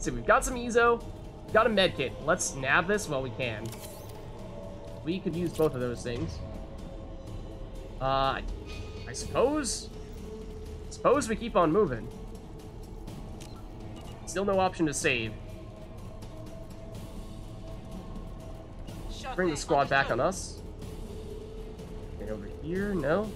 So we've got some Ezo, got a medkit. Let's nab this while we can. We could use both of those things. I suppose we keep on moving. Still no option to save. Bring the squad back on us. Okay, over here, no.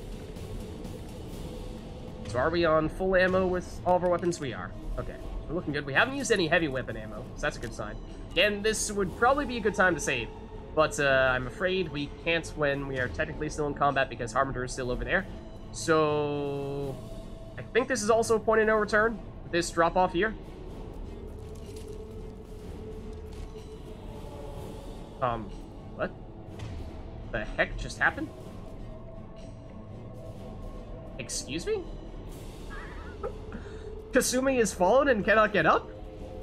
So are we on full ammo with all of our weapons? We are. Okay, we're looking good. We haven't used any heavy weapon ammo, so that's a good sign. Again, this would probably be a good time to save, but I'm afraid we can't when we are technically still in combat because Harbinger is still over there. So I think this is also a point of no return, this drop-off here. What the heck just happened? Excuse me? Kasumi is fallen and cannot get up?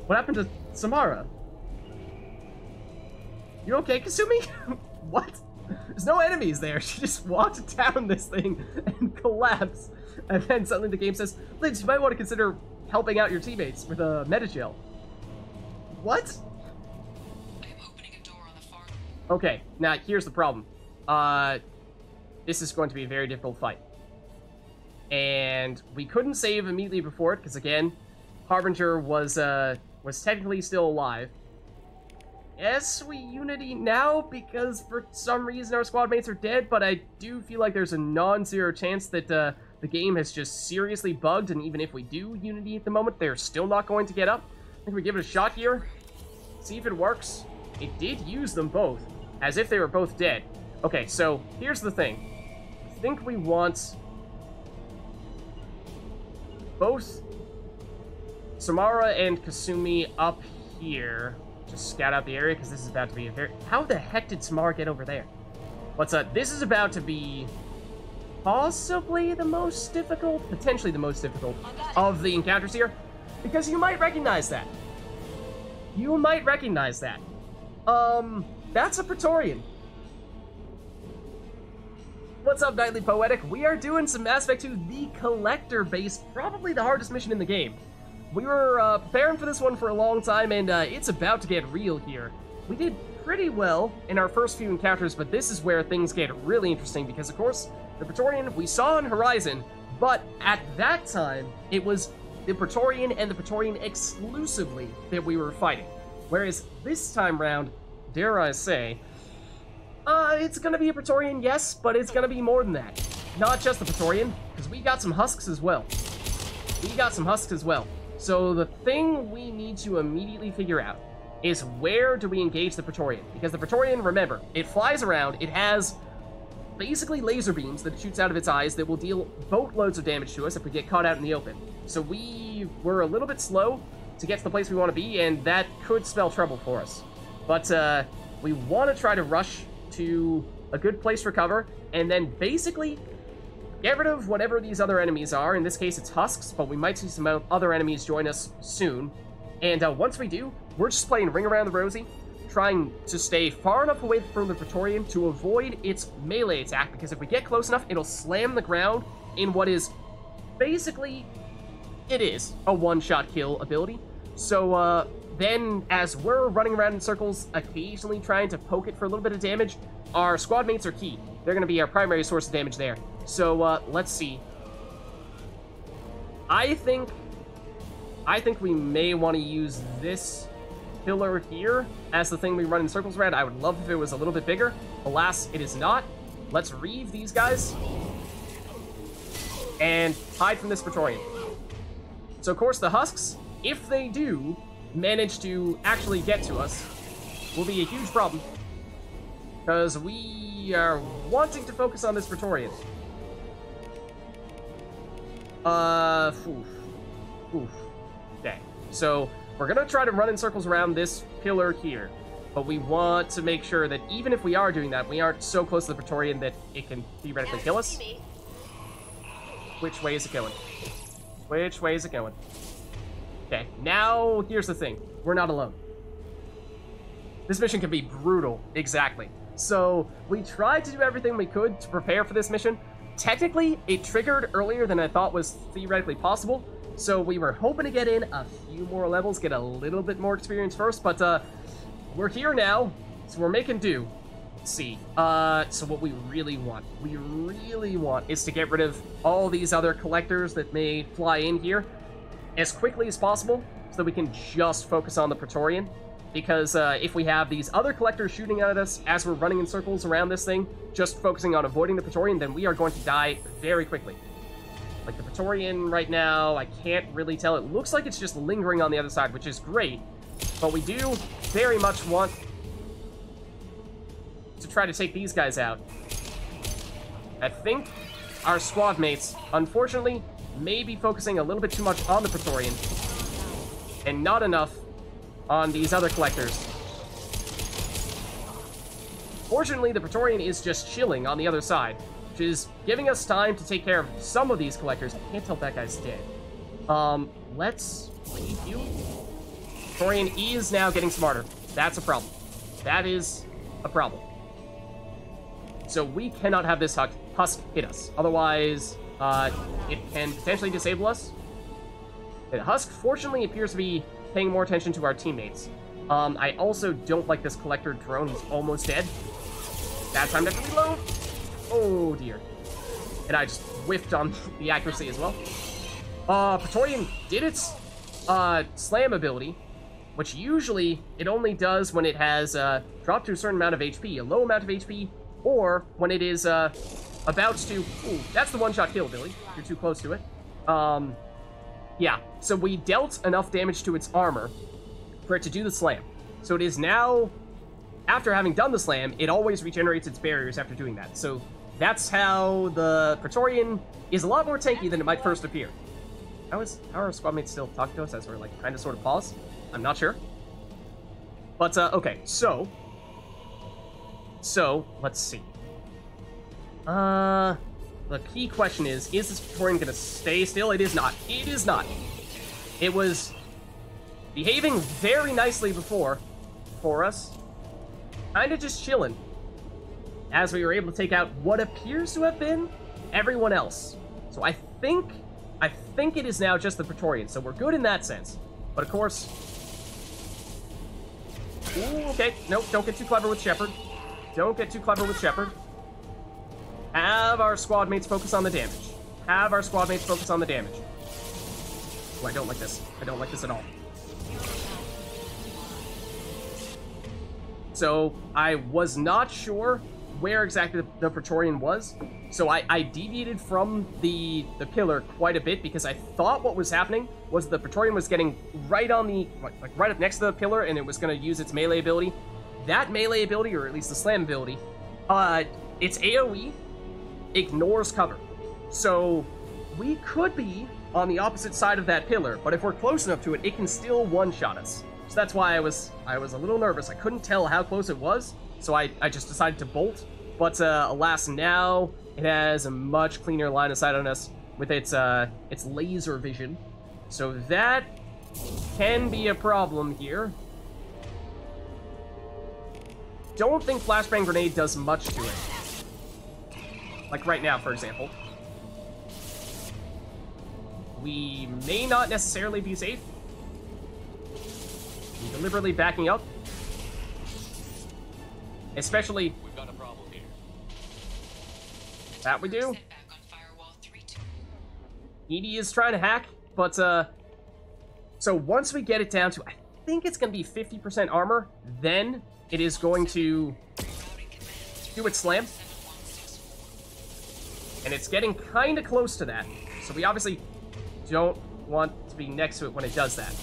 What happened to Samara? You okay, Kasumi? What? There's no enemies there. She just walked down this thing and collapsed. And then suddenly the game says, Vids, you might want to consider helping out your teammates with a metagel. What? Okay, now here's the problem. This is going to be a very difficult fight. And we couldn't save immediately before it, because again, Harbinger was technically still alive. Yes, we unity now, because for some reason our squad mates are dead, but I do feel like there's a non-zero chance that the game has just seriously bugged, and even if we do unity at the moment, they're still not going to get up. I think we give it a shot here, see if it works. It did use them both, as if they were both dead. Okay, so here's the thing. I think we want both Samara and Kasumi up here. Just scout out the area, because this is about to be a very... How the heck did Samara get over there? This is about to be possibly the most difficult, potentially the most difficult of the encounters here, because you might recognize that. You might recognize that. That's a Praetorian. What's up, Nightly Poetic? We are doing some Mass Effect 2 The Collector base, probably the hardest mission in the game. We were preparing for this one for a long time, and it's about to get real here. We did pretty well in our first few encounters, but this is where things get really interesting, because of course, the Praetorian we saw on Horizon, but at that time, it was the Praetorian and the Praetorian exclusively that we were fighting. Whereas this time round, dare I say, it's gonna be a Praetorian, yes, but it's gonna be more than that. Not just the Praetorian, because we got some husks as well. So the thing we need to immediately figure out is where do we engage the Praetorian? Because the Praetorian, remember, it flies around, it has basically laser beams that it shoots out of its eyes that will deal boatloads of damage to us if we get caught out in the open. So we were a little bit slow to get to the place we want to be, and that could spell trouble for us. But we want to try to rush to a good place for cover, and then basically get rid of whatever these other enemies are. In this case, it's husks, but we might see some other enemies join us soon. And once we do, we're just playing Ring Around the Rosie, trying to stay far enough away from the Praetorian to avoid its melee attack, because if we get close enough, it'll slam the ground in what is basically, it is a one-shot kill ability. So then, as we're running around in circles, occasionally trying to poke it for a little bit of damage, our squad mates are key. They're going to be our primary source of damage there. So, let's see. I think we may want to use this pillar here as the thing we run in circles around. I would love if it was a little bit bigger. Alas, it is not. Let's reave these guys and hide from this Praetorian. So, of course, the husks, if they do manage to actually get to us, will be a huge problem, because we are wanting to focus on this Praetorian. Okay, so we're gonna try to run in circles around this pillar here, but we want to make sure that even if we are doing that, we aren't so close to the Praetorian that it can theoretically kill us. Which way is it going? Which way is it going? Okay, now here's the thing. We're not alone. This mission can be brutal, exactly. So we tried to do everything we could to prepare for this mission. Technically, it triggered earlier than I thought was theoretically possible, So we were hoping to get in a few more levels, get a little bit more experience first, but we're here now, so we're making do. Let's see. So what we really want is to get rid of all these other collectors that may fly in here as quickly as possible so that we can just focus on the Praetorian. Because if we have these other collectors shooting at us as we're running in circles around this thing, just focusing on avoiding the Praetorian, then we are going to die very quickly. Like, the Praetorian right now, I can't really tell. It looks like it's just lingering on the other side, which is great. But we do very much want to try to take these guys out. I think our squad mates, unfortunately, may be focusing a little bit too much on the Praetorian and not enough on these other collectors. Fortunately, the Praetorian is just chilling on the other side, which is giving us time to take care of some of these collectors. I can't tell if that guy's dead. Let's leave you. Praetorian is now getting smarter. That's a problem. That is a problem. So we cannot have this husk hit us. Otherwise, it can potentially disable us. The husk, fortunately, appears to be paying more attention to our teammates. I also don't like this collector drone. He's almost dead. Bad time to reload. Oh, dear. And I just whiffed on the accuracy as well. Praetorian did its slam ability, which usually it only does when it has dropped to a certain amount of HP, a low amount of HP, or when it is about to... Ooh, that's the one-shot kill, Billy. You're too close to it. Yeah, so we dealt enough damage to its armor for it to do the slam. So it is now, after having done the slam, it always regenerates its barriers after doing that. So that's how the Praetorian is a lot more tanky than it might first appear. How are our squad mates still talking to us as we're, like, kind of sort of pause? I'm not sure. But, okay, so, let's see. The key question is this Praetorian going to stay still? It is not. It is not. It was behaving very nicely before for us. Kind of just chilling. As we were able to take out what appears to have been everyone else. So I think it is now just the Praetorian. So we're good in that sense. But of course... Ooh, okay. Nope, don't get too clever with Shepard. Don't get too clever with Shepard. Have our squad mates focus on the damage. Have our squad mates focus on the damage. Oh, I don't like this. I don't like this at all. So, I was not sure where exactly the Praetorian was. So I deviated from the pillar quite a bit because I thought what was happening was the Praetorian was getting right on the, like right up next to the pillar, and it was going to use its melee ability. That melee ability, or at least the slam ability, its AoE ignores cover. So we could be on the opposite side of that pillar, but if we're close enough to it, it can still one-shot us. So that's why I was a little nervous. I couldn't tell how close it was, so I just decided to bolt. But alas, now it has a much cleaner line of sight on us with its laser vision. So that can be a problem here. Don't think Flashbang Grenade does much to it. Like right now, for example. We may not necessarily be safe. I'm deliberately backing up. Especially... We've got a problem here. That we do. Edie is trying to hack, but, so once we get it down to, I think it's going to be 50% armor, then it is going to do its slam. And it's getting kind of close to that. So we obviously don't want to be next to it when it does that.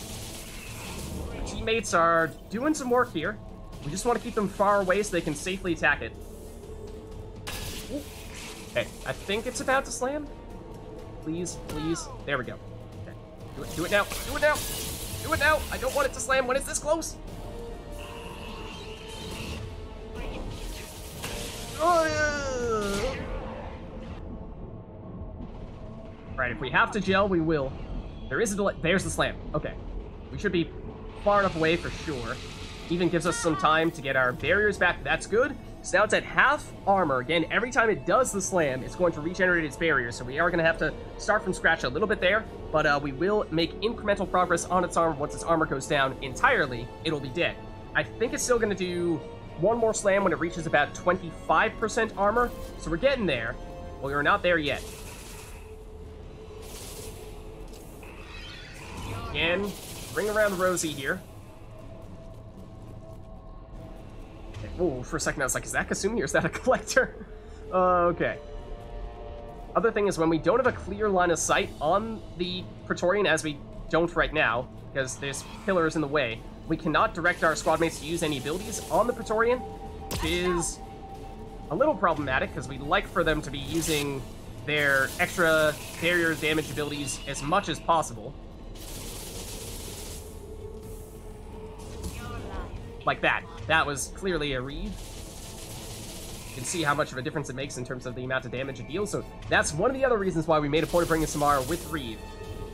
Our teammates are doing some work here. We just want to keep them far away so they can safely attack it. Ooh. Okay, I think it's about to slam. Please, please. There we go. Okay. Do it now. Do it now. Do it now. I don't want it to slam when it's this close. Oh, yeah. Right, if we have to gel, we will. There is a delay. There's the slam. Okay. We should be far enough away for sure. Even gives us some time to get our barriers back. That's good. So now it's at half armor. Again, every time it does the slam, it's going to regenerate its barrier. So we are going to have to start from scratch a little bit there. But we will make incremental progress on its armor. Once its armor goes down entirely, it'll be dead. I think it's still going to do one more slam when it reaches about 25% armor. So we're getting there. Well, we're not there yet. Again, bring around the Rosie here. Oh, for a second I was like, is that Kasumi or is that a collector? Okay. Other thing is, when we don't have a clear line of sight on the Praetorian, as we don't right now, because this pillar is in the way, we cannot direct our squad mates to use any abilities on the Praetorian, which is a little problematic, because we'd like for them to be using their extra barrier damage abilities as much as possible. Like that. That was clearly a read. You can see how much of a difference it makes in terms of the amount of damage it deals. So that's one of the other reasons why we made a point of bringing Samara with Reeve.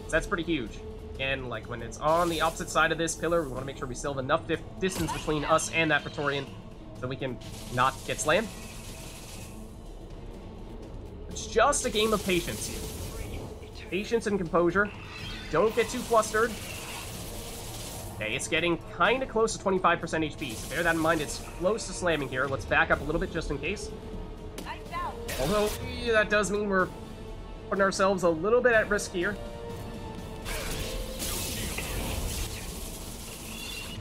So that's pretty huge. And like when it's on the opposite side of this pillar, we want to make sure we still have enough distance between us and that Praetorian so we can not get slammed. It's just a game of patience here. Patience and composure. Don't get too flustered. Okay, it's getting kind of close to 25% HP, so bear that in mind. It's close to slamming here. Let's back up a little bit just in case. Although, yeah, that does mean we're putting ourselves a little bit at risk here.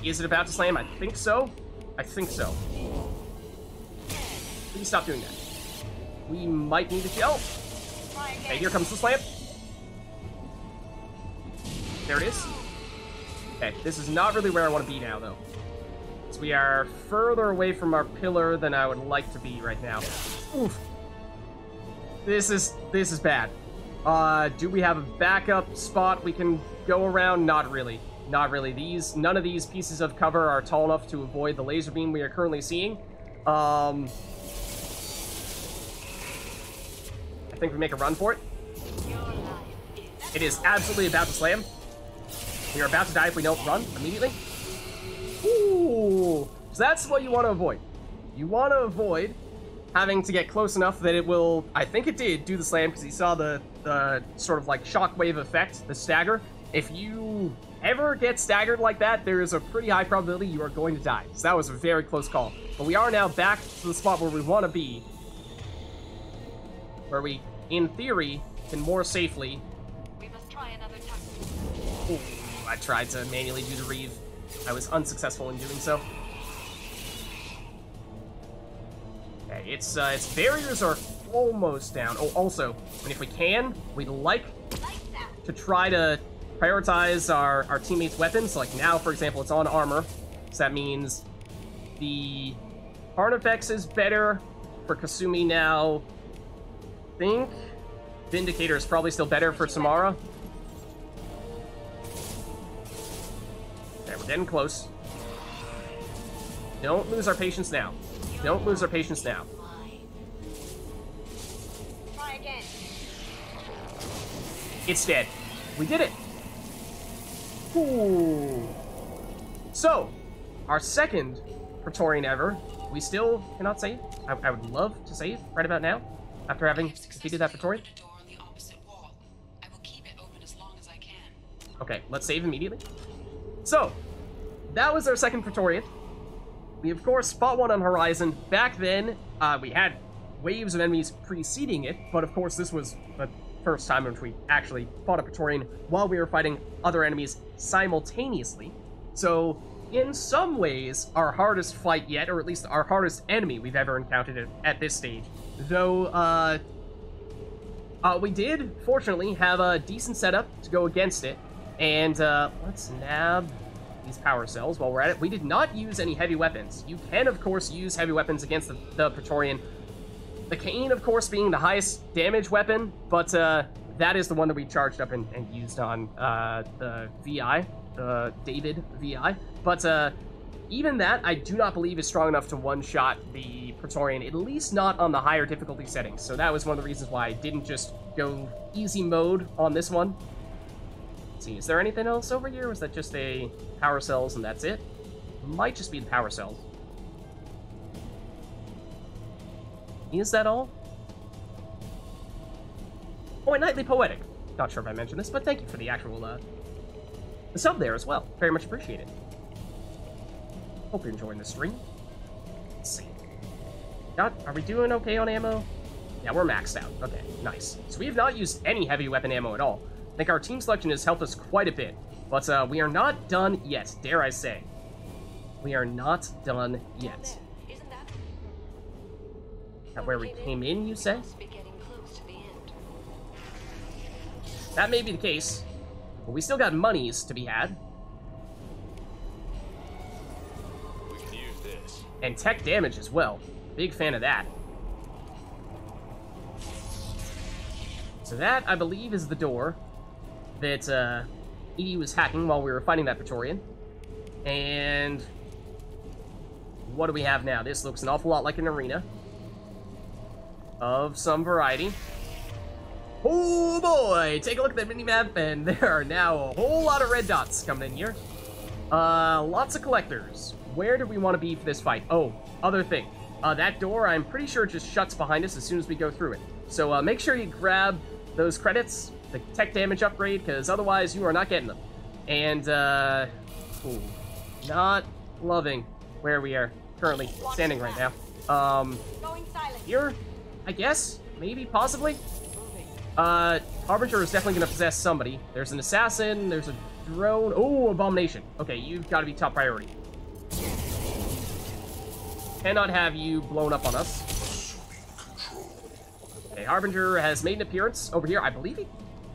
Is it about to slam? I think so. I think so. Please stop doing that. We might need to kill. Okay, here comes the slam. There it is. Okay, this is not really where I want to be now, though. So we are further away from our pillar than I would like to be right now. Oof. This is bad. Do we have a backup spot we can go around? Not really. Not really. None of these pieces of cover are tall enough to avoid the laser beam we are currently seeing. I think we make a run for it. It is absolutely about to slam. We are about to die if we don't run immediately. Ooh. So that's what you want to avoid. You want to avoid having to get close enough that it will, I think it did, do the slam, because you saw the sort of like shockwave effect, the stagger. If you ever get staggered like that, there is a pretty high probability you are going to die. So that was a very close call. But we are now back to the spot where we want to be, where we, in theory, can more safely... We must try another tactic. Ooh. I tried to manually do the Reeve. I was unsuccessful in doing so. Okay, its barriers are almost down. Oh, also, and if we can, we'd like to try to prioritize our teammates' weapons. Like now, for example, it's on armor. So that means the Carnifex is better for Kasumi now. I think Vindicator is probably still better for Samara. We're getting close. Don't lose our patience now. Don't lose our patience now. Try again. It's dead. We did it. Ooh. So, our second Praetorian ever. We still cannot save. I would love to save right about now, after having defeated that Praetorian. Okay, let's save immediately. So, that was our second Praetorian. We, of course, fought one on Horizon. Back then, we had waves of enemies preceding it, but of course this was the first time in which we actually fought a Praetorian while we were fighting other enemies simultaneously. So, in some ways, our hardest fight yet, or at least our hardest enemy we've ever encountered at this stage. Though, we did, fortunately, have a decent setup to go against it. And, let's nab these power cells while we're at it. We did not use any heavy weapons. You can, of course, use heavy weapons against the Praetorian. The Cane, of course, being the highest damage weapon, but, that is the one that we charged up and used on, the VI, the David VI. But, even that, I do not believe is strong enough to one-shot the Praetorian, at least not on the higher difficulty settings. So that was one of the reasons why I didn't just go easy mode on this one. See, is there anything else over here? Or is that just a power cells and that's it? Might just be the power cells. Is that all? Oh, and Nightly Poetic. Not sure if I mentioned this, but thank you for the actual, the sub there as well. Very much appreciated. Hope you're enjoying the stream. Let's see. Are we doing okay on ammo? Yeah, we're maxed out. Okay, nice. So we have not used any heavy weapon ammo at all. I think our team selection has helped us quite a bit. But we are not done yet, dare I say. We are not done yet. Isn't that? That where we came in, you say? That may be the case, but we still got monies to be had. We can use this. And tech damage as well. Big fan of that. So that, I believe, is the door that Edie was hacking while we were fighting that Praetorian. And what do we have now? This looks an awful lot like an arena of some variety. Oh boy! Take a look at that minimap, and there are now a whole lot of red dots coming in here. Lots of collectors. Where do we want to be for this fight? Oh, other thing. That door, I'm pretty sure, just shuts behind us as soon as we go through it. So make sure you grab those credits, the tech damage upgrade, because otherwise you are not getting them. And, ooh, not loving where we are currently standing right now. Going silent. Here, I guess? Maybe, possibly? Harbinger is definitely going to possess somebody. There's an assassin, there's a drone. Oh, Abomination. Okay, you've got to be top priority. Cannot have you blown up on us. Okay, Harbinger has made an appearance over here. I believe he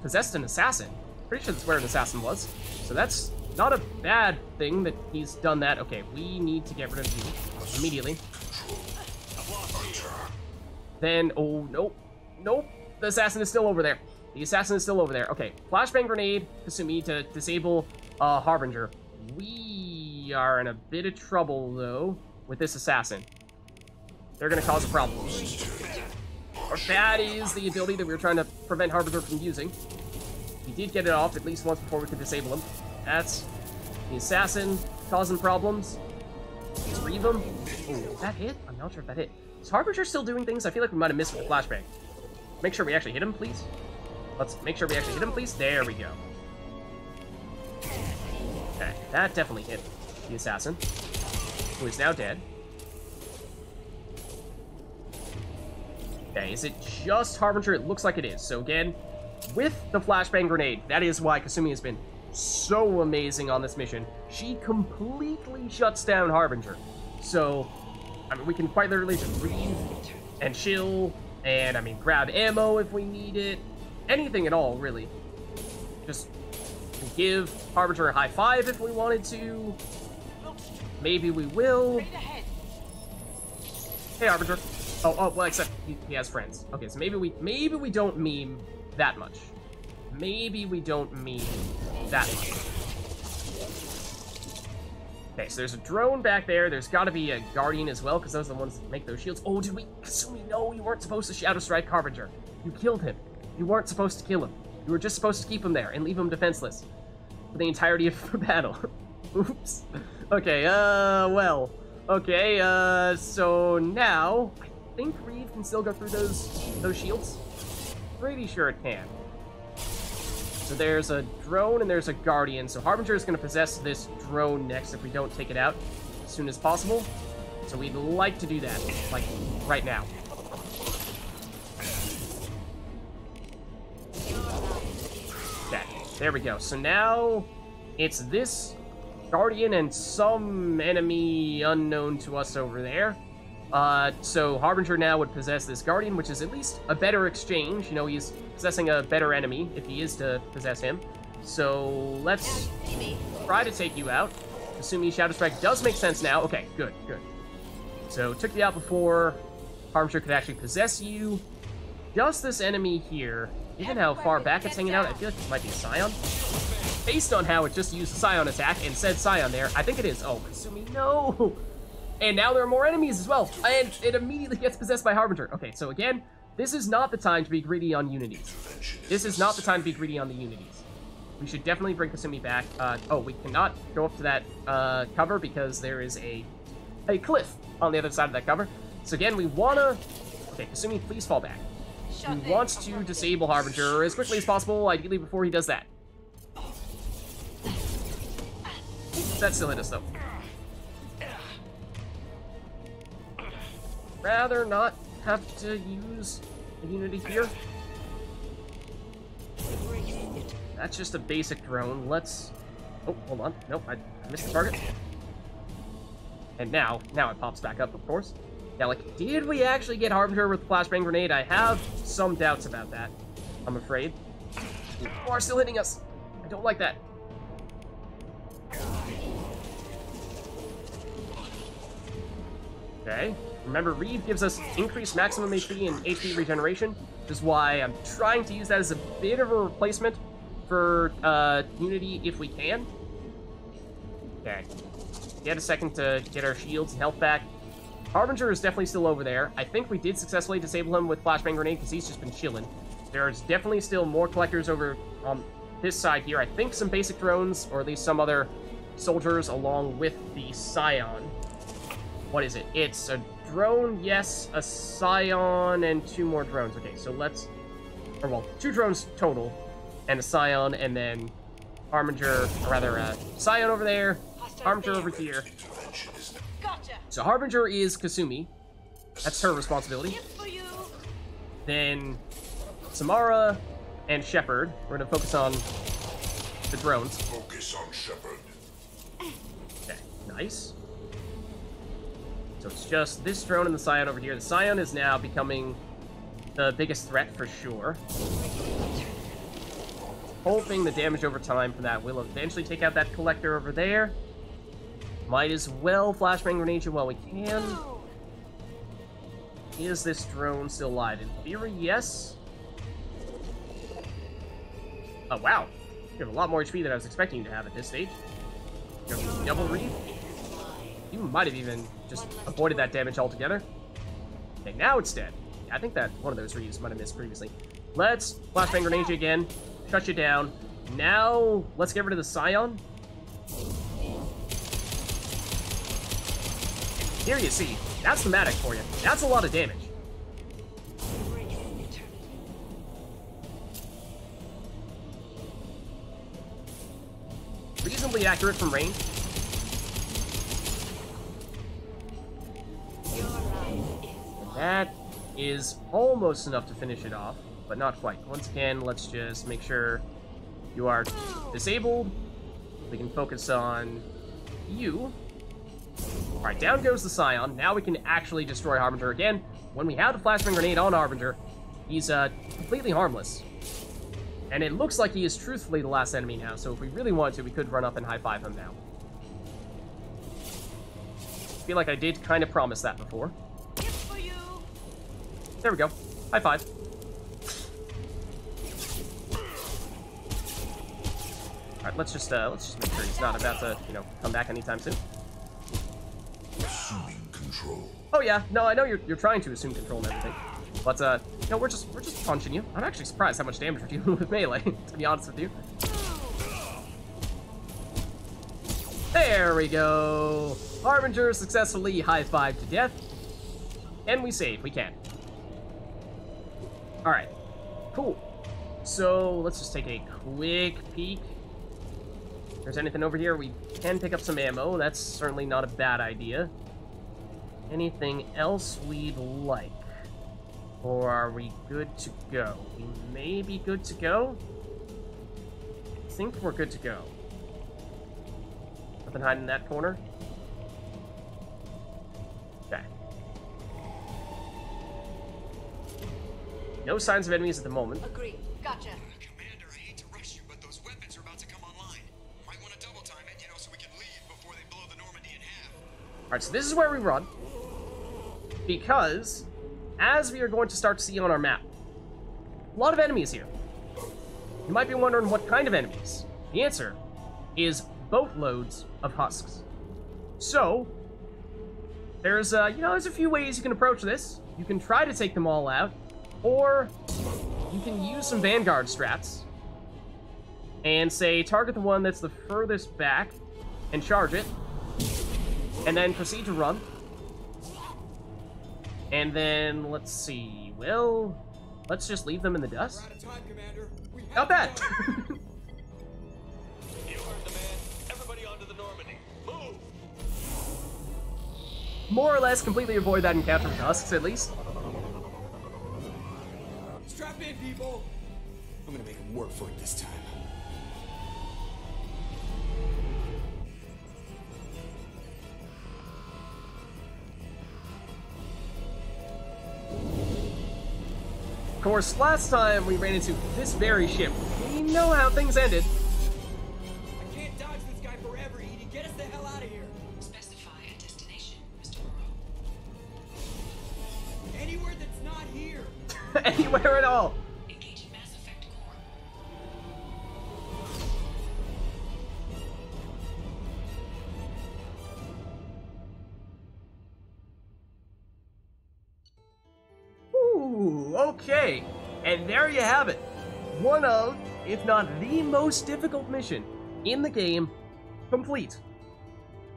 possessed an assassin. Pretty sure that's where an assassin was. So that's not a bad thing that he's done that. Okay, we need to get rid of you immediately. Then, oh, nope. Nope. The assassin is still over there. The assassin is still over there. Okay, flashbang grenade, Kasumi, to disable Harbinger. We are in a bit of trouble, though, with this assassin. They're going to cause a problem. Or that is the ability that we were trying to prevent Harbinger from using. He did get it off at least once before we could disable him. That's the assassin causing problems. Let's reave him. Oh, that hit? I'm not sure if that hit. Is Harbinger still doing things? I feel like we might have missed with the flashbang. Make sure we actually hit him, please. Let's make sure we actually hit him, please. There we go. Okay, that definitely hit the assassin, who is now dead. Okay, is it just Harbinger? It looks like it is. So again, with the flashbang grenade, that is why Kasumi has been so amazing on this mission. She completely shuts down Harbinger. So, I mean, we can quite literally just breathe and chill, and, I mean, grab ammo if we need it. Anything at all, really. Just give Harbinger a high five if we wanted to. Maybe we will. Hey, Harbinger. Oh, well, except he has friends. Okay, so maybe we don't meme that much. Maybe we don't meme that much. Okay, so there's a drone back there. There's got to be a Guardian as well, because those are the ones that make those shields. Oh, did we? Kasumi, no, you weren't supposed to Shadow Strike Harbinger. You killed him. You weren't supposed to kill him. You were just supposed to keep him there and leave him defenseless for the entirety of the battle. Oops. Okay, well. Okay, so now I think Reeve can still go through those shields. Pretty sure it can. So there's a drone and there's a Guardian. So Harbinger is going to possess this drone next if we don't take it out as soon as possible. So we'd like to do that, like, right now. Okay, there we go. So now it's this Guardian and some enemy unknown to us over there. So Harbinger now would possess this Guardian, which is at least a better exchange. You know, he's possessing a better enemy if he is to possess him. So let's try to take you out. Assuming Shadow Strike does make sense now. Okay, good, good. So took you out before Harbinger could actually possess you. Just this enemy here, given how far back it's hanging out, I feel like it might be a Scion. Based on how it just used a Scion attack and said Scion there, I think it is. Oh, Kasumi, no! And now there are more enemies as well, and it immediately gets possessed by Harbinger. Okay, so again, this is not the time to be greedy on unities. This is not the time to be greedy on the unities. We should definitely bring Kasumi back. Oh, we cannot go up to that cover because there is a cliff on the other side of that cover. So again, we wanna... Okay, Kasumi, please fall back. Shut He in. wants to disable Harbinger as quickly as possible, ideally before he does that. That still hit us, though. Rather not have to use the Unity here. That's just a basic drone. Let's... Oh, hold on. Nope, I missed the target. And now it pops back up, of course. Yeah, like, did we actually get Harbinger with the flashbang grenade? I have some doubts about that, I'm afraid. People are still hitting us. I don't like that. Okay. Remember, Reed gives us increased maximum HP and HP regeneration, which is why I'm trying to use that as a bit of a replacement for Unity if we can. Okay. Get a second to get our shields and health back. Harbinger is definitely still over there. I think we did successfully disable him with flashbang grenade because he's just been chilling. There's definitely still more collectors over on this side here. I think some basic drones, or at least some other soldiers along with the Scion. What is it? It's a drone, yes, a Scion, and 2 more drones. Okay, so let's... Or, well, 2 drones total, and a Scion, and then Harbinger, or rather, Scion over there, Harbinger over here. Gotcha. So Harbinger is Kasumi. That's her responsibility. Hit for you. Then Samara and Shepard. We're going to focus on the drones. Focus on Shepard. Okay, nice. So it's just this drone and the Scion over here. The Scion is now becoming the biggest threat for sure. Hoping the damage over time from that will eventually take out that collector over there. Might as well flashbang grenade you while we can. Is this drone still alive? In theory, yes. Oh, wow. You have a lot more HP than I was expecting you to have at this stage. You have double read. You might have even just avoided that damage altogether. Okay, now it's dead. I think that one of those reads might have missed previously. Let's flashbang grenade you again. Shut you down. Now, let's get rid of the Scion. Here you see. That's thematic for you. That's a lot of damage. Reasonably accurate from range. That is almost enough to finish it off, but not quite. Once again, let's just make sure you are disabled. We can focus on you. Alright, down goes the Scion. Now we can actually destroy Harbinger again. When we have the flashbang grenade on Harbinger, he's completely harmless. And it looks like he is truthfully the last enemy now, so if we really wanted to, we could run up and high-five him now. I feel like I did kind of promise that before. There we go. High five. Alright, let's just make sure he's not about to, come back anytime soon. Assuming control. Oh yeah, no, I know you're trying to assume control and everything. But we're just punching you. I'm actually surprised how much damage we're dealing with melee, to be honest with you. There we go. Harbinger successfully high-fived to death. And we save, we can. Alright, cool. So, let's just take a quick peek. If there's anything over here, we can pick up some ammo. That's certainly not a bad idea. Anything else we'd like? Or are we good to go? We may be good to go? I think we're good to go. Nothing hiding in that corner? Okay. No signs of enemies at the moment. Agreed. Gotcha. Commander, I hate to rush you, but those weapons are about to come online. Might want to double time it, so we can leave before they blow the Normandy in half. Alright, so this is where we run. Because, as we are going to start to see on our map, a lot of enemies here. You might be wondering what kind of enemies. The answer is boatloads of husks. So, there's a few ways you can approach this. You can try to take them all out, or you can use some Vanguard strats and say target the one that's the furthest back and charge it, and then proceed to run. And then, let's see, well, let's just leave them in the dust. We're out of time, Commander. We have Not to bad. go. You heard the man. Everybody onto the Normandy. Move! More or less completely avoid that encounter with husks, at least. Strap in, people. I'm gonna make him work for it this time. Of course, last time we ran into this very ship, we know how things ended. I can't dodge this guy forever, Edie. Get us the hell out of here. Specify a destination, Mr. Morrow. Anywhere that's not here. Anywhere at all. Engaging Mass Effect core. Ooh, okay. And there you have it. One of, if not the most difficult mission in the game, complete.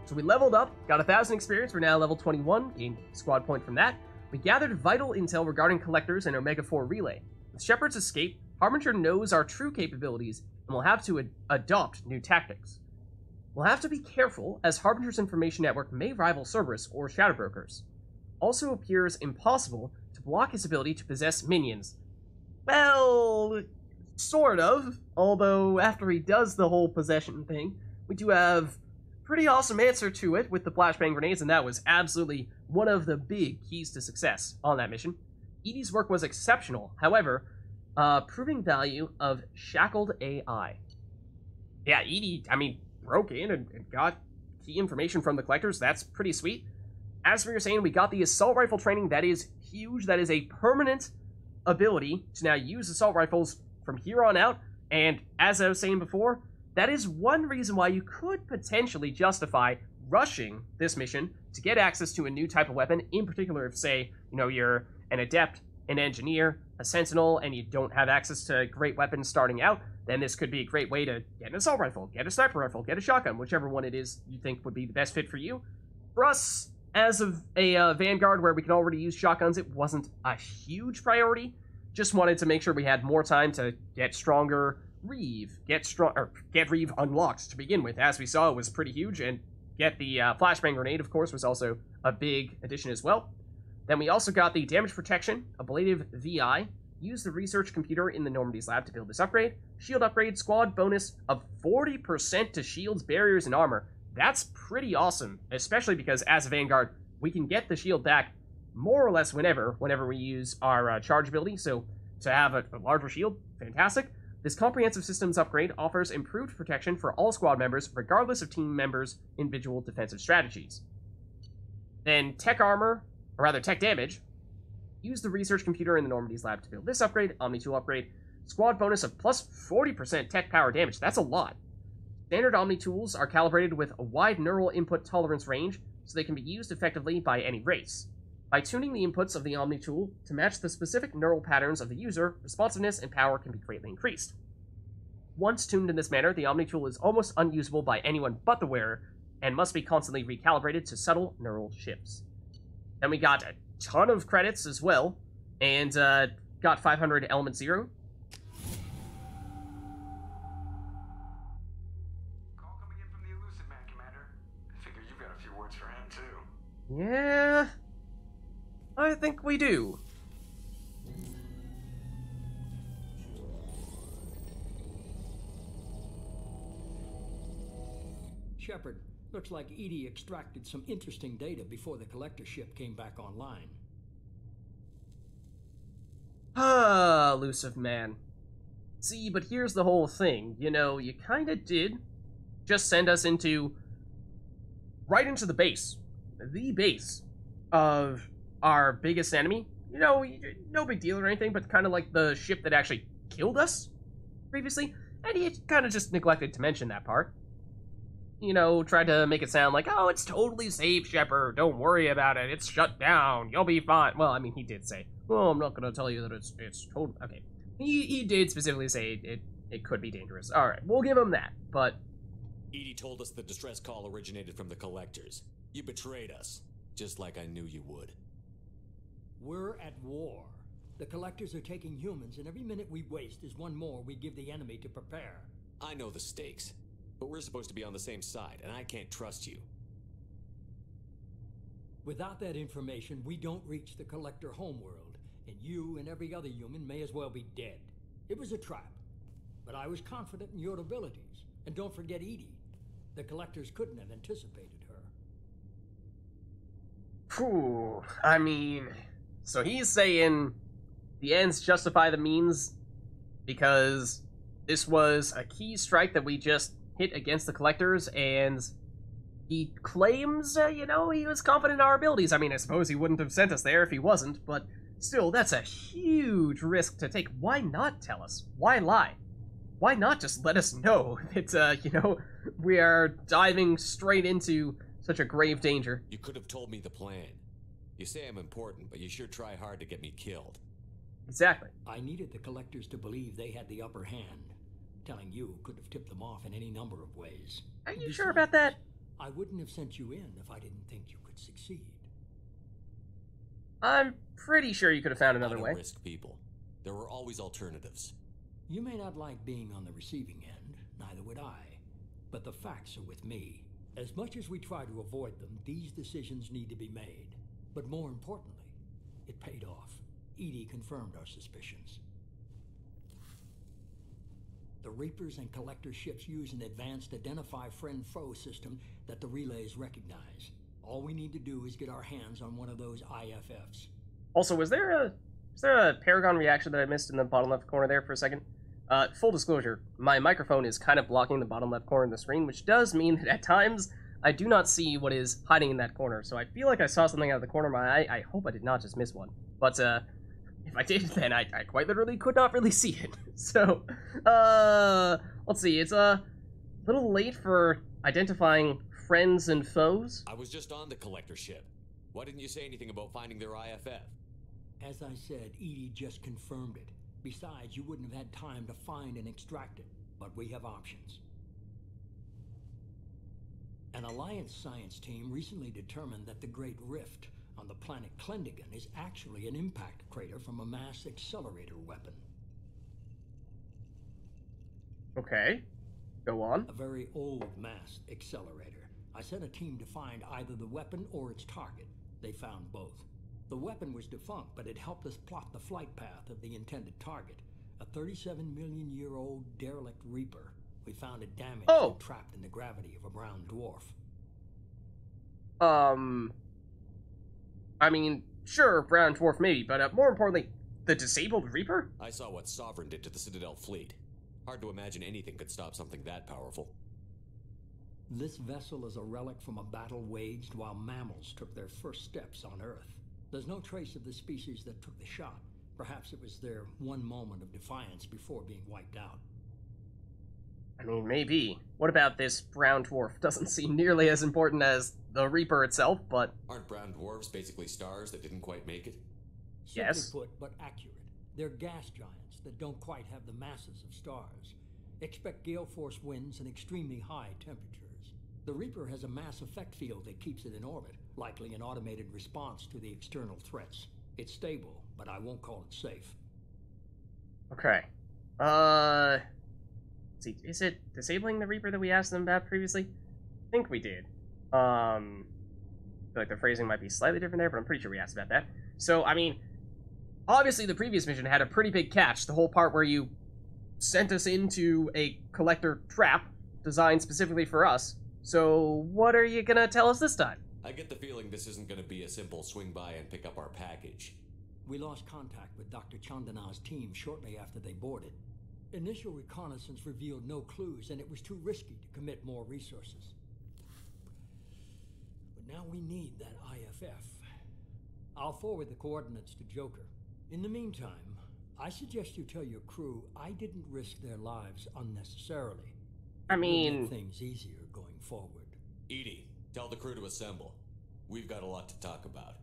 So we leveled up, got 1,000 experience, we're now level 21, gained a squad point from that. We gathered vital intel regarding collectors and Omega-4 relay. With Shepard's escape, Harbinger knows our true capabilities and will have to adopt new tactics. We'll have to be careful, as Harbinger's information network may rival Cerberus or Shadowbrokers. Also appears impossible to block his ability to possess minions. Well, sort of, although after he does the whole possession thing, we do have pretty awesome answer to it with the flashbang grenades, and that was absolutely one of the big keys to success on that mission. Edie's work was exceptional, however, proving value of shackled AI. Yeah, Edie, broke in and got key information from the collectors. That's pretty sweet. As we were saying, we got the assault rifle training. That is huge. That is a permanent ability to now use assault rifles from here on out. And as I was saying before, that is one reason why you could potentially justify rushing this mission to get access to a new type of weapon, in particular if, say, you're an adept, an engineer, a sentinel, and you don't have access to great weapons starting out, then this could be a great way to get an assault rifle, get a sniper rifle, get a shotgun, whichever one it is you think would be the best fit for you. For us, as of a Vanguard where we can already use shotguns, it wasn't a huge priority. Just wanted to make sure we had more time to get stronger Reeve, get Reeve unlocked to begin with. As we saw, it was pretty huge, and get the flashbang grenade, of course, was also a big addition as well. Then we also got the damage protection, ablative VI, use the research computer in the Normandy's lab to build this upgrade, shield upgrade, squad bonus of 40% to shields, barriers, and armor. That's pretty awesome, especially because as a Vanguard, we can get the shield back more or less whenever we use our charge ability, so to have a larger shield, fantastic. This comprehensive systems upgrade offers improved protection for all squad members, regardless of team members' individual defensive strategies. Then tech armor, or rather tech damage, use the research computer in the Normandy's lab to build this upgrade, Omni tool upgrade, squad bonus of plus 40% tech power damage. That's a lot. Standard Omni tools are calibrated with a wide neural input tolerance range, so they can be used effectively by any race. By tuning the inputs of the Omni tool to match the specific neural patterns of the user, responsiveness and power can be greatly increased. Once tuned in this manner, the Omni tool is almost unusable by anyone but the wearer, and must be constantly recalibrated to subtle neural shifts. Then we got a ton of credits as well, and got 500 Element Zero. Call coming in from the Elusive Man, Commander. I figure you've got a few words for him, too. Yeah, I think we do. Shepard, looks like Edie extracted some interesting data before the collector ship came back online. Elusive Man. See, but here's the whole thing. You kinda did just send us right into the base. The base of our biggest enemy. No big deal or anything, but kind of like the ship that actually killed us previously. And he kind of just neglected to mention that part. Tried to make it sound like, oh, it's totally safe, Shepard. Don't worry about it. It's shut down. You'll be fine. Well, he did say, well, I'm not going to tell you that it's total. Okay. He did specifically say it could be dangerous. All right, we'll give him that, but... Edie told us the distress call originated from the collectors. You betrayed us, just like I knew you would. We're at war. The collectors are taking humans, and every minute we waste is one more we give the enemy to prepare. I know the stakes, but we're supposed to be on the same side, and I can't trust you. Without that information, we don't reach the collector homeworld, and you and every other human may as well be dead. It was a trap, but I was confident in your abilities. And don't forget Edie. The collectors couldn't have anticipated her. Phew, I mean, so he's saying the ends justify the means because this was a key strike that we just hit against the collectors, and he claims, he was confident in our abilities. I mean, I suppose he wouldn't have sent us there if he wasn't, but still, that's a huge risk to take. Why not tell us? Why lie? Why not just let us know that, we are diving straight into such a grave danger? You could have told me the plan. You say I'm important, but you sure try hard to get me killed. Exactly. I needed the collectors to believe they had the upper hand. Telling you could have tipped them off in any number of ways. Are you sure about that? I wouldn't have sent you in if I didn't think you could succeed. I'm pretty sure you could have found another I don't way. risk people. There were always alternatives. You may not like being on the receiving end, neither would I. But the facts are with me. As much as we try to avoid them, these decisions need to be made. But more importantly, it paid off. Edie confirmed our suspicions. The Reapers and Collector ships use an advanced Identify Friend-Foe system that the relays recognize. All we need to do is get our hands on one of those IFFs. Also, was there a Paragon reaction that I missed in the bottom left corner there for a second? Full disclosure, my microphone is kind of blocking the bottom left corner of the screen, which does mean that at times I do not see what is hiding in that corner. So I feel like I saw something out of the corner of my eye. I hope I did not just miss one. But if I did, then I quite literally could not really see it. So, let's see. It's a little late for identifying friends and foes. I was just on the collector ship. Why didn't you say anything about finding their IFF? As I said, Edie just confirmed it. Besides, you wouldn't have had time to find and extract it. But we have options. An Alliance science team recently determined that the Great Rift on the planet Klendigan is actually an impact crater from a mass accelerator weapon. Okay, go on. A very old mass accelerator. I sent a team to find either the weapon or its target. They found both. The weapon was defunct, but it helped us plot the flight path of the intended target. A 37-million-year-old derelict Reaper. We found it damaged and trapped in the gravity of a brown dwarf. I mean, sure, brown dwarf maybe, but more importantly, the disabled Reaper? I saw what Sovereign did to the Citadel fleet. Hard to imagine anything could stop something that powerful. This vessel is a relic from a battle waged while mammals took their first steps on Earth. There's no trace of the species that took the shot. Perhaps it was their one moment of defiance before being wiped out. I mean, maybe. What about this brown dwarf? Doesn't seem nearly as important as the Reaper itself, but... Aren't brown dwarfs basically stars that didn't quite make it? Yes. Simply put, but accurate. They're gas giants that don't quite have the masses of stars. Expect gale force winds and extremely high temperatures. The Reaper has a mass effect field that keeps it in orbit, likely an automated response to the external threats. It's stable, but I won't call it safe. Okay. Let's see, is it disabling the Reaper that we asked them about previously? I think we did. I feel like the phrasing might be slightly different there, but I'm pretty sure we asked about that. So, I mean, obviously the previous mission had a pretty big catch, the whole part where you sent us into a collector trap designed specifically for us. So, what are you gonna tell us this time? I get the feeling this isn't gonna be a simple swing by and pick up our package. We lost contact with Dr. Chandana's team shortly after they boarded. Initial reconnaissance revealed no clues, and it was too risky to commit more resources. But now we need that IFF. I'll forward the coordinates to Joker. In the meantime, I suggest you tell your crew I didn't risk their lives unnecessarily. I It will mean... make things easier going forward. Edie, tell the crew to assemble. We've got a lot to talk about.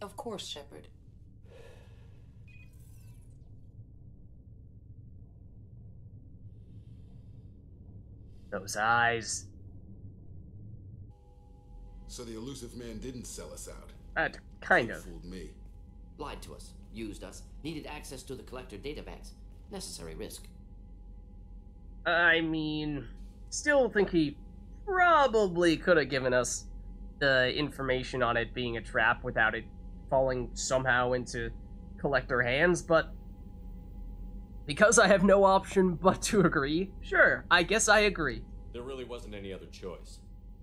Of course, Shepard. Those eyes. So the elusive man didn't sell us out. Kind of. Fooled me. Lied to us, used us, needed access to the collector databanks. Necessary risk. I mean, still think he probably could have given us the information on it being a trap without it falling somehow into collector hands, but because I have no option but to agree, sure, I guess I agree. There really wasn't any other choice.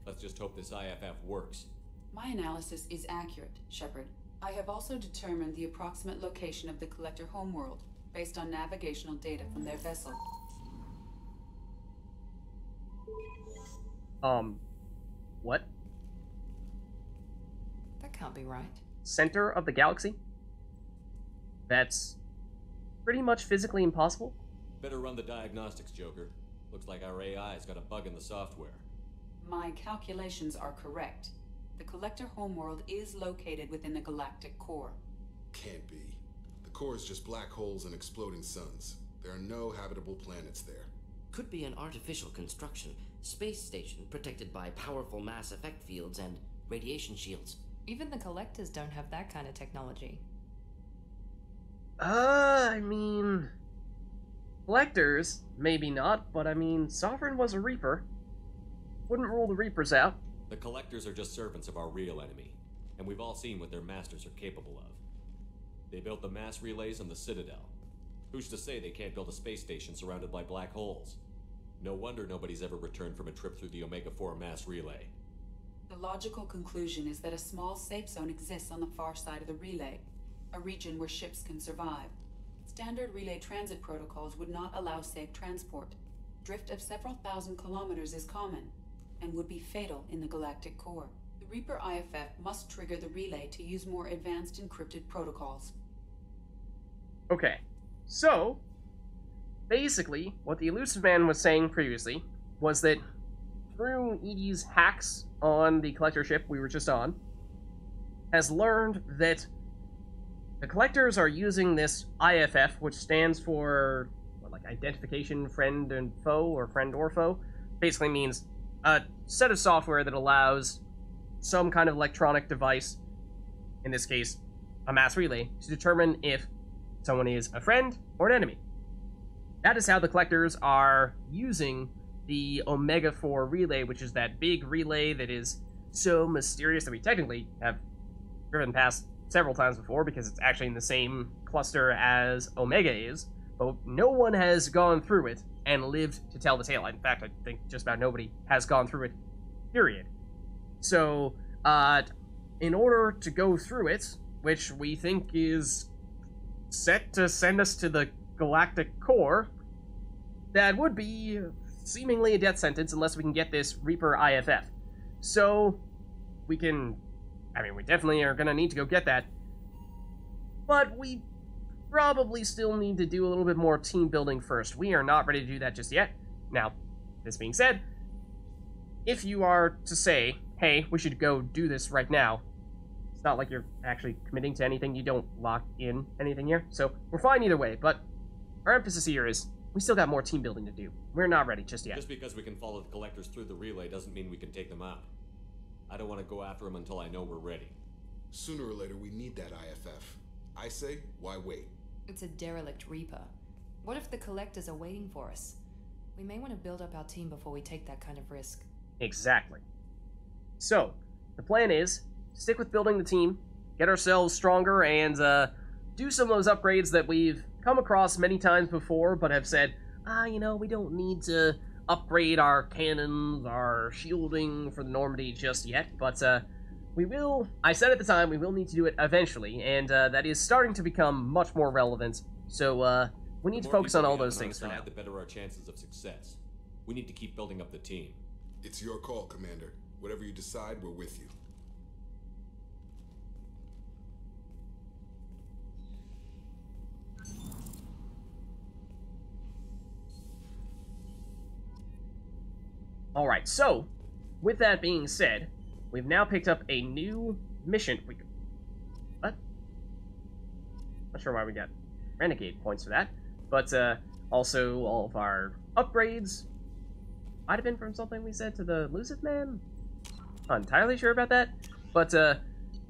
Let's just hope this IFF works. My analysis is accurate, Shepard. I have also determined the approximate location of the collector homeworld based on navigational data from their vessel. What? That can't be right. Center of the galaxy? That's pretty much physically impossible? Better run the diagnostics, Joker. Looks like our AI's got a bug in the software. My calculations are correct. The collector homeworld is located within the galactic core. Can't be. The core is just black holes and exploding suns. There are no habitable planets there. Could be an artificial construction. Space station protected by powerful mass effect fields and radiation shields. Even the collectors don't have that kind of technology. I mean... Collectors, maybe not, but I mean, Sovereign was a Reaper. Wouldn't rule the Reapers out. The collectors are just servants of our real enemy, and we've all seen what their masters are capable of. They built the mass relays on the Citadel. Who's to say they can't build a space station surrounded by black holes? No wonder nobody's ever returned from a trip through the Omega-4 mass relay. The logical conclusion is that a small safe zone exists on the far side of the relay, a region where ships can survive. Standard relay transit protocols would not allow safe transport. Drift of several thousand kilometers is common, and would be fatal in the galactic core. The Reaper IFF must trigger the relay to use more advanced encrypted protocols. Okay, so, basically, what the Elusive Man was saying previously was that through EDI's hacks on the collector ship we were just on, has learned that the collectors are using this IFF, which stands for, what, like Identification Friend and Foe, or Friend or Foe. Basically means a set of software that allows some kind of electronic device, in this case, a mass relay, to determine if someone is a friend or an enemy. That is how the collectors are using the Omega-4 relay, which is that big relay that is so mysterious that we technically have driven past several times before because it's actually in the same cluster as Omega is, but no one has gone through it and lived to tell the tale. In fact, I think just about nobody has gone through it, period. So, in order to go through it, which we think is set to send us to the galactic core, that would be seemingly a death sentence unless we can get this Reaper IFF. So, we definitely are gonna need to go get that, but we probably still need to do a little bit more team building first. We are not ready to do that just yet. Now, this being said, if you are to say, hey, we should go do this right now, it's not like you're actually committing to anything. You don't lock in anything here, so we're fine either way, but our emphasis here is we still got more team building to do. We're not ready just yet. Just because we can follow the collectors through the relay doesn't mean we can take them out. I don't want to go after them until I know we're ready. Sooner or later, we need that IFF. I say, why wait? It's a derelict Reaper. What if the collectors are waiting for us? We may want to build up our team before we take that kind of risk. Exactly. So, the plan is, stick with building the team, get ourselves stronger, and do some of those upgrades that we've come across many times before, but have said, we don't need to upgrade our cannons, our shielding for the Normandy just yet, but we will, I said at the time, we will need to do it eventually, and that is starting to become much more relevant, so we need to focus on all those things for now. The better our chances of success. We need to keep building up the team. It's your call, Commander. Whatever you decide, we're with you. Alright, so, with that being said, we've now picked up a new mission. What? Not sure why we got Renegade points for that, but also all of our upgrades might have been from something we said to the Elusive Man? Not entirely sure about that, but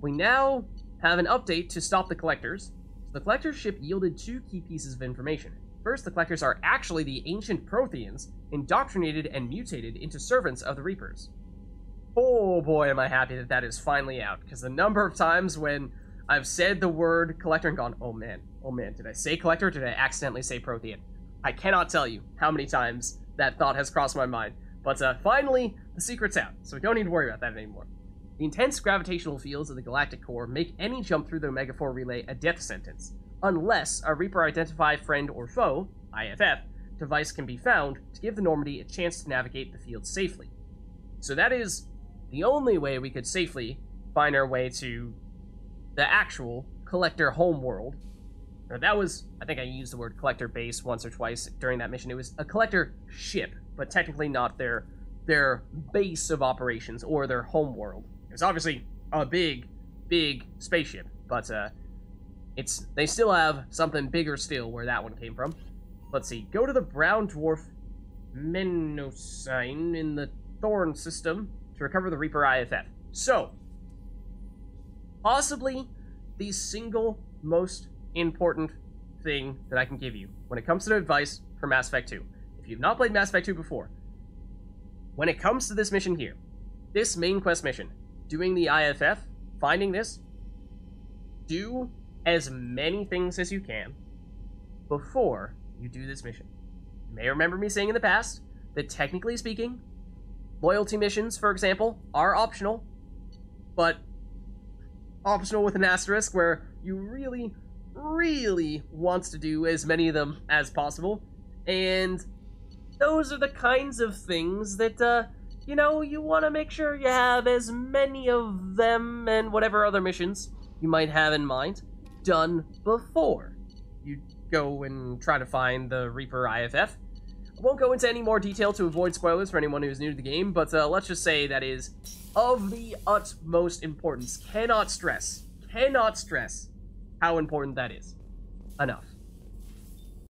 we now have an update to stop the Collectors. So the Collector's ship yielded 2 key pieces of information. First, the Collectors are actually the ancient Protheans, indoctrinated and mutated into servants of the Reapers. Oh boy, am I happy that that is finally out, because the number of times when I've said the word Collector and gone, oh man, did I say Collector or did I accidentally say Prothean? I cannot tell you how many times that thought has crossed my mind, but finally, the secret's out, so we don't need to worry about that anymore. The intense gravitational fields of the galactic core make any jump through the Omega-4 relay a death sentence, unless a Reaper Identify Friend or Foe, IFF, device can be found to give the Normandy a chance to navigate the field safely. So that is the only way we could safely find our way to the actual Collector homeworld. Now that was, I think I used the word Collector base once or twice during that mission. It was a Collector ship, but technically not their base of operations or their homeworld. It's obviously a big spaceship, but they still have something bigger still where that one came from. Let's see, go to the brown dwarf Menosine in the Thorn system to recover the Reaper IFF. So, possibly the single most important thing that I can give you when it comes to advice for Mass Effect 2. If you've not played Mass Effect 2 before, when it comes to this mission here, this main quest mission, doing the IFF, finding this, do as many things as you can before you do this mission. You may remember me saying in the past that technically speaking, loyalty missions, for example, are optional, but optional with an asterisk where you really want to do as many of them as possible, and those are the kinds of things that, you want to make sure you have as many of them and whatever other missions you might have in mind done before you go and try to find the Reaper IFF. I won't go into any more detail to avoid spoilers for anyone who's new to the game, but let's just say that is of the utmost importance. Cannot stress how important that is enough.